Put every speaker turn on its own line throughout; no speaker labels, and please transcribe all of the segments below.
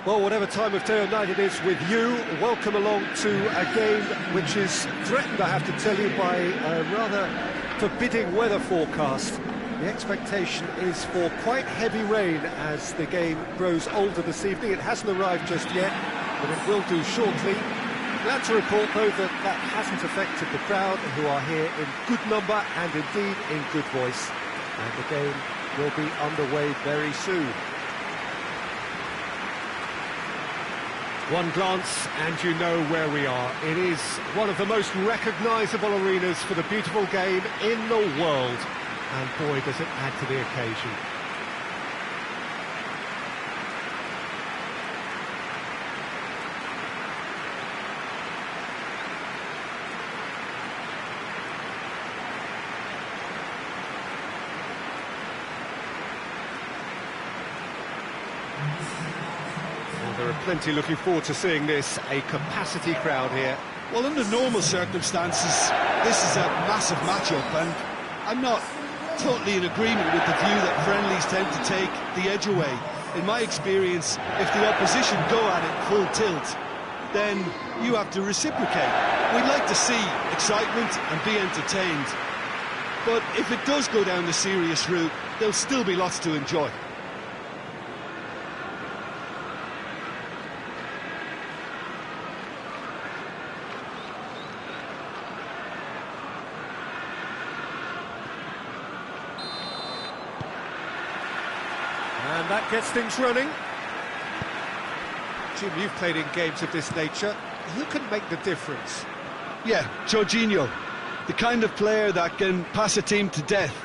Well, whatever time of day or night it is with you, welcome along to a game which is threatened, I have to tell you, by a rather forbidding weather forecast. The expectation is for quite heavy rain as the game grows older this evening. It hasn't arrived just yet, but it will do shortly. Glad to report, though, that hasn't affected the crowd, who are here in good number and indeed in good voice. And the game will be underway very soon. One glance and you know where we are. It is one of the most recognisable arenas for the beautiful game in the world. And boy, does it add to the occasion. There are plenty looking forward to seeing this, a capacity crowd here.
Well, under normal circumstances, this is a massive matchup, and I'm not totally in agreement with the view that friendlies tend to take the edge away. In my experience, if the opposition go at it full tilt, then you have to reciprocate. We'd like to see excitement and be entertained, but if it does go down the serious route, there'll still be lots to enjoy.
And that gets things running. Jim, you've played in games of this nature. Who can make the difference?
Yeah, Jorginho, the kind of player that can pass a team to death.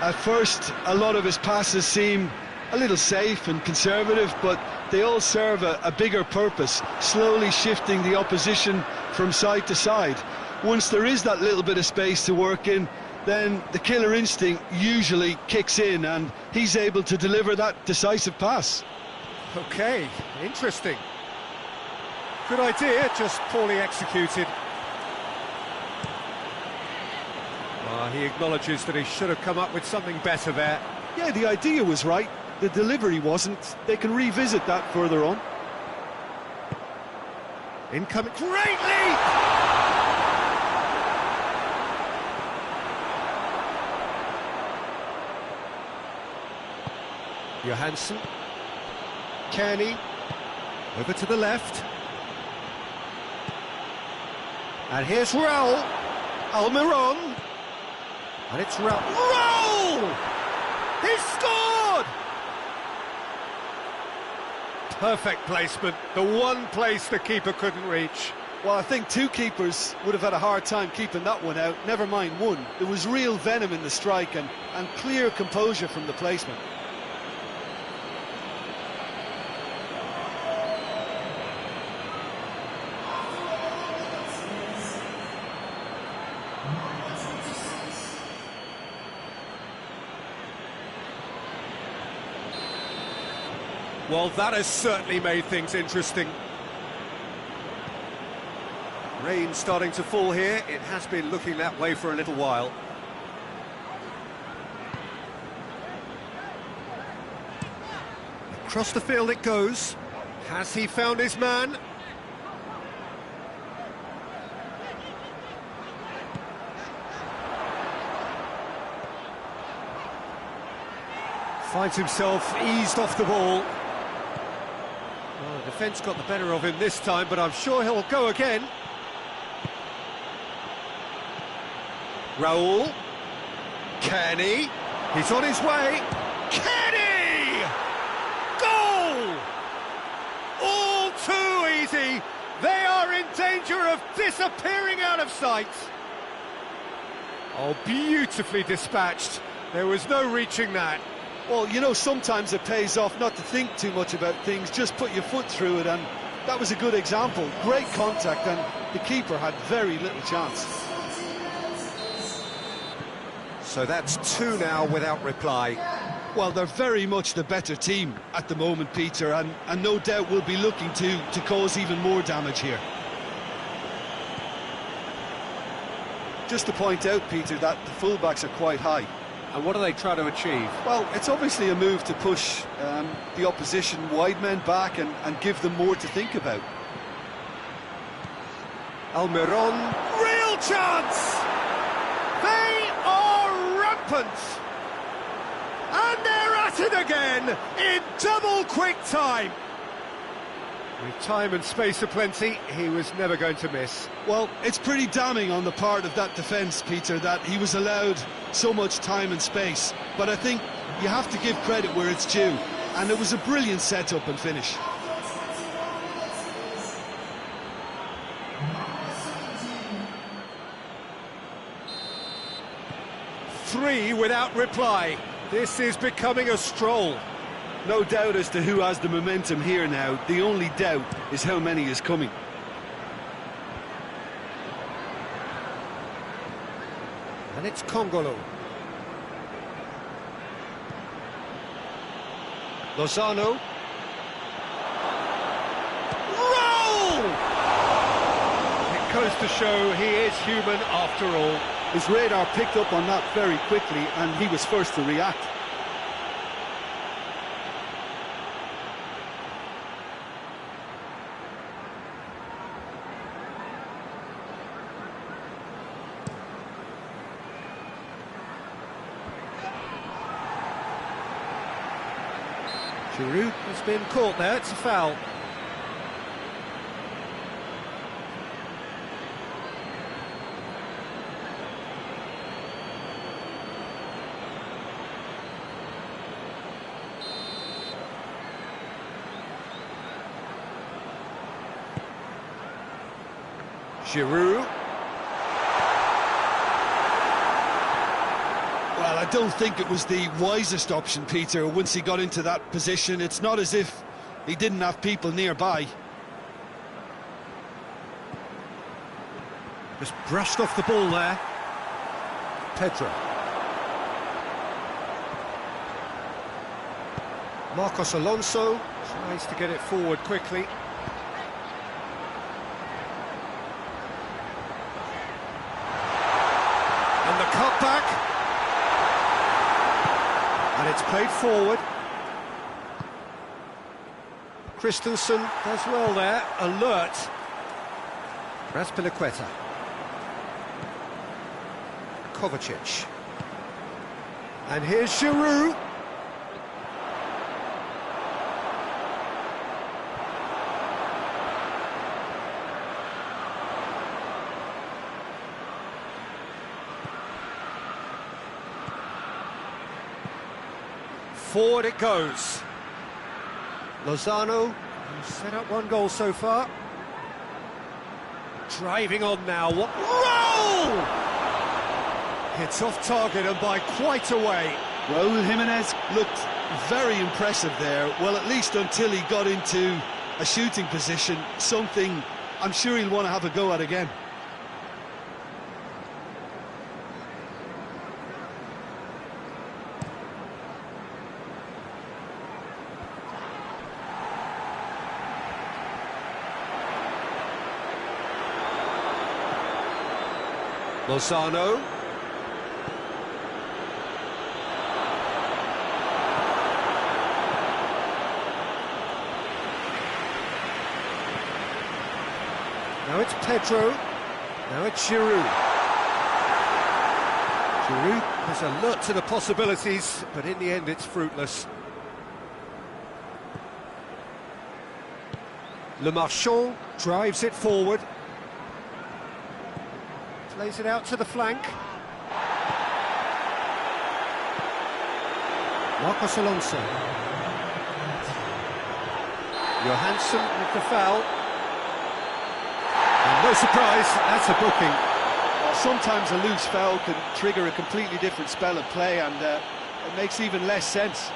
At first, a lot of his passes seem a little safe and conservative, but they all serve a bigger purpose, slowly shifting the opposition from side to side. Once there is that little bit of space to work in, then the killer instinct usually kicks in and he's able to deliver that decisive pass.
Okay, interesting. Good idea, just poorly executed. He acknowledges that he should have come up with something better there.
Yeah, the idea was right, the delivery wasn't. They can revisit that further on.
Incoming, great leap! Johansson, Kearney, over to the left, and here's Raul, Almiron, and it's Raul! He scored! Perfect placement, the one place the keeper couldn't reach.
Well, I think two keepers would have had a hard time keeping that one out, never mind one. There was real venom in the strike and clear composure from the placement.
Well, that has certainly made things interesting. Rain starting to fall here. It has been looking that way for a little while. Across the field it goes. Has he found his man? Finds himself eased off the ball. Well, the defence got the better of him this time, but I'm sure he'll go again. Raul. Kearney. He's on his way. Kearney! Goal! All too easy. They are in danger of disappearing out of sight. Oh, beautifully dispatched. There was no reaching that.
Well, you know, sometimes it pays off not to think too much about things, just put your foot through it, and that was a good example. Great contact, and the keeper had very little chance.
So that's two now without reply.
Well, they're very much the better team at the moment, Peter, and no doubt will be looking to cause even more damage here. Just to point out, Peter, that the fullbacks are quite high.
And what do they try to achieve?
Well, it's obviously a move to push the opposition wide men back and give them more to think about.
Almiron, real chance! They are rampant! And they're at it again in double quick time. With time and space aplenty, he was never going to miss.
Well, it's pretty damning on the part of that defence, Peter, that he was allowed so much time and space. But I think you have to give credit where it's due, and it was a brilliant setup and finish.
Three without reply. This is becoming a stroll.
No doubt as to who has the momentum here now. The only doubt is how many is coming.
And it's Congolo. Lozano. Roll! It goes to show he is human after all.
His radar picked up on that very quickly, and he was first to react.
Giroud has been caught there, it's a foul. Giroud.
Well, I don't think it was the wisest option, Peter, once he got into that position. It's not as if he didn't have people nearby.
Just brushed off the ball there. Pedro. Marcos Alonso tries to get it forward quickly. And the cutback. And it's played forward. Christensen does well there, alert. Razpilicueta. Kovacic. And here's Giroud. Forward it goes. Lozano, who's set up one goal so far. Driving on now. What? Roll! It's off target and by quite a way.
Raúl Jiménez looked very impressive there. Well, at least until he got into a shooting position, something I'm sure he'll want to have a go at again.
Lozano. Now it's Pedro. Now it's Giroud. Giroud is alert to the possibilities, but in the end it's fruitless. Le Marchand drives it forward. Plays it out to the flank. Marcos Alonso. Johansson with the foul. And no surprise, that's a booking.
Sometimes a loose foul can trigger a completely different spell of play, and it makes even less sense.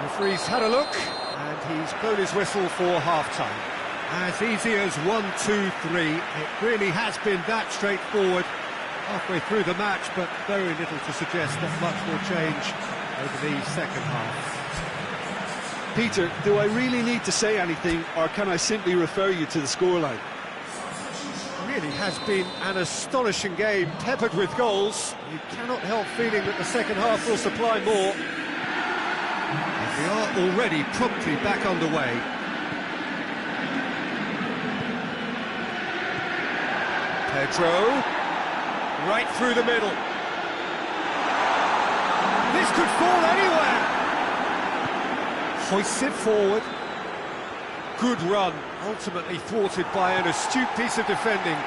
Referee's had a look, and he's blown his whistle for half-time. As easy as 1, 2, 3. It really has been that straightforward. Halfway through the match, but very little to suggest that much will change over the second half.
Peter, do I really need to say anything, or can I simply refer you to the scoreline?
Really has been an astonishing game, peppered with goals. You cannot help feeling that the second half will supply more. And we are already promptly back underway. Pedro, right through the middle. This could fall anywhere. Hoists it forward. Good run, ultimately thwarted by an astute piece of defending.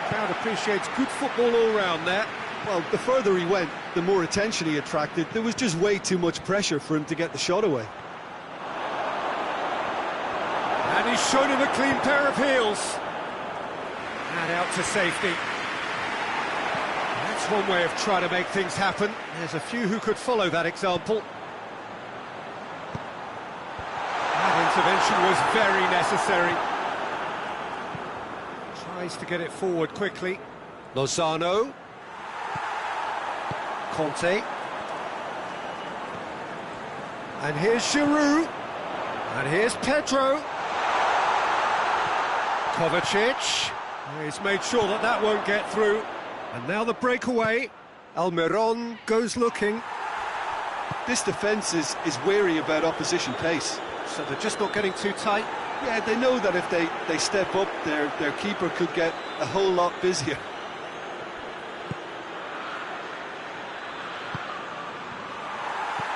Crowd appreciates good football all round there.
Well, the further he went, the more attention he attracted. There was just way too much pressure for him to get the shot away.
And he's shown him a clean pair of heels. And out to safety. That's one way of trying to make things happen. There's a few who could follow that example. Intervention was very necessary. Tries to get it forward quickly. Lozano. Conte. And here's Giroud. And here's Pedro. Kovacic. He's made sure that that won't get through. And now the breakaway. Almiron goes looking.
This defence is wary about opposition pace.
So they're just not getting too tight?
Yeah, they know that if they step up, their keeper could get a whole lot busier.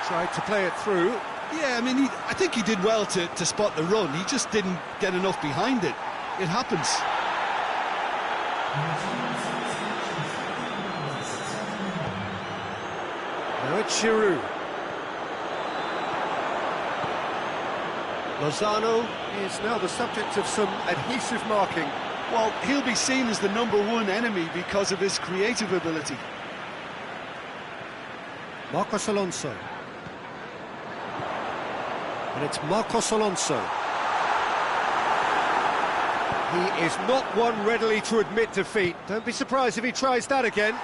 Tried to play it through.
Yeah, I mean, I think he did well to spot the run. He just didn't get enough behind it. It happens.
Now it's Giroud. Lozano is now the subject of some adhesive marking.
Well, he'll be seen as the #1 enemy because of his creative ability.
Marcos Alonso. And it's Marcos Alonso. He is not one readily to admit defeat. Don't be surprised if he tries that again.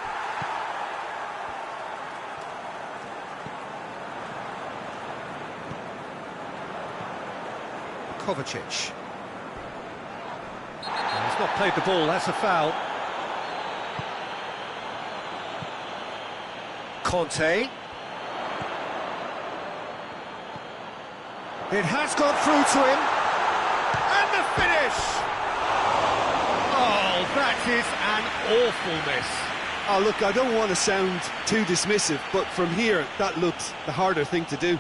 Kovacic. He's not played the ball, that's a foul. Conte. It has gone through to him. And the finish! Oh, that is an awful miss.
Oh, look, I don't want to sound too dismissive, but from here, that looked the harder thing to do.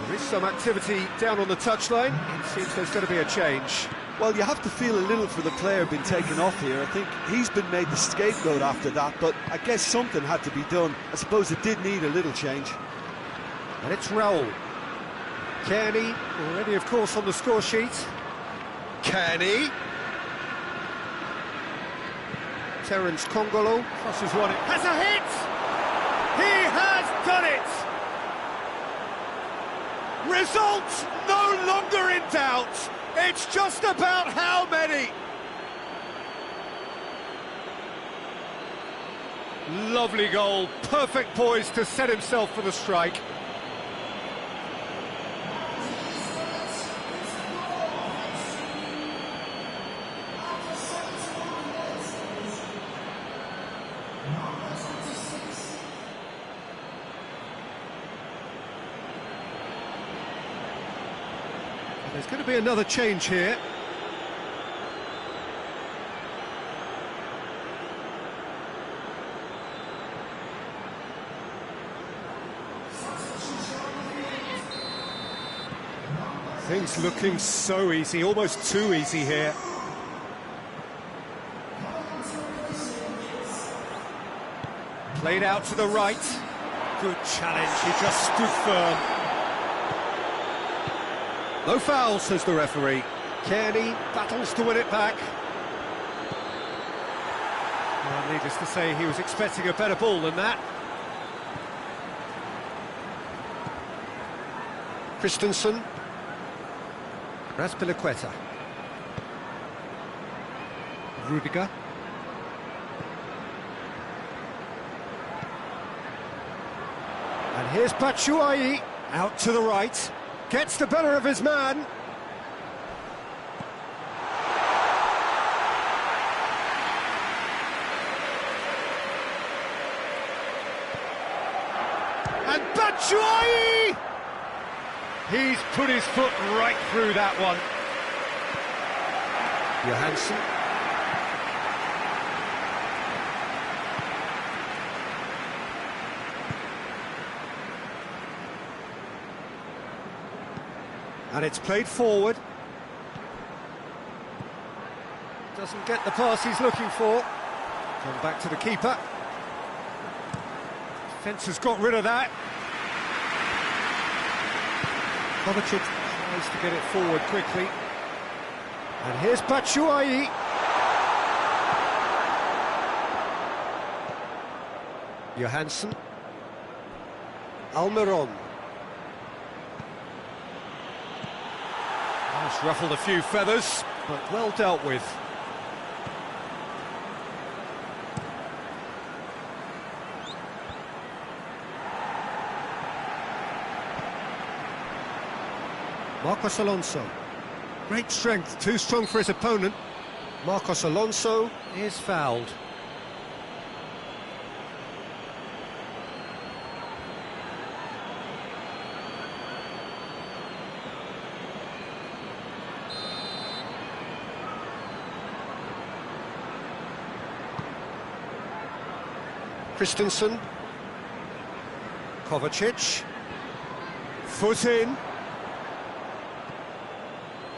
There is some activity down on the touchline. It seems there's going to be a change.
Well, you have to feel a little for the player being taken off here. I think he's been made the scapegoat after that, but I guess something had to be done. I suppose it did need a little change.
And it's Raul. Kearney, already, of course, on the score sheet. Kearney. Terence Kongolo crosses one. It has a hit! He has done it! Result no longer in doubt. It's just about how many. Lovely goal, perfect poise to set himself for the strike. There's going to be another change here. Things looking so easy, almost too easy here. Played out to the right. Good challenge, he just stood firm. No foul, says the referee. Kearney battles to win it back. Well, needless to say, he was expecting a better ball than that. Christensen. Raspilicueta. Rudiger. And here's Batshuayi, out to the right, gets the better of his man. And Batshuayi! He's put his foot right through that one. Johansson. And it's played forward. Doesn't get the pass he's looking for. Come back to the keeper. Defence has got rid of that. Kovacic tries to get it forward quickly. And here's Batshuayi. Johansson. Almiron. It's ruffled a few feathers, but well dealt with. Marcos Alonso. Great strength, too strong for his opponent. Marcos Alonso is fouled. Christensen. Kovacic. Foot in.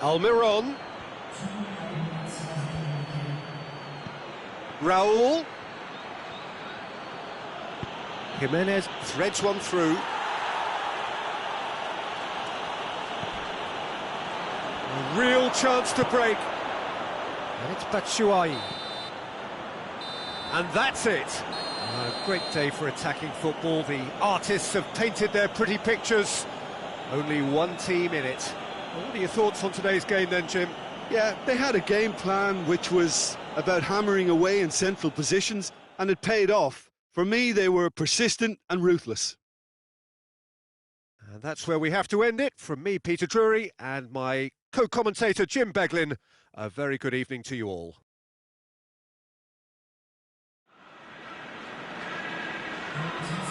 Almiron. Raul. Jimenez threads one through. A real chance to break. And it's Batshuayi. And that's it. A great day for attacking football. The artists have painted their pretty pictures. Only one team in it. Well, what are your thoughts on today's game then, Jim?
Yeah, they had a game plan which was about hammering away in central positions, and it paid off. For me, they were persistent and ruthless.
And that's where we have to end it. From me, Peter Drury, and my co-commentator, Jim Beglin, a very good evening to you all.
Thank you.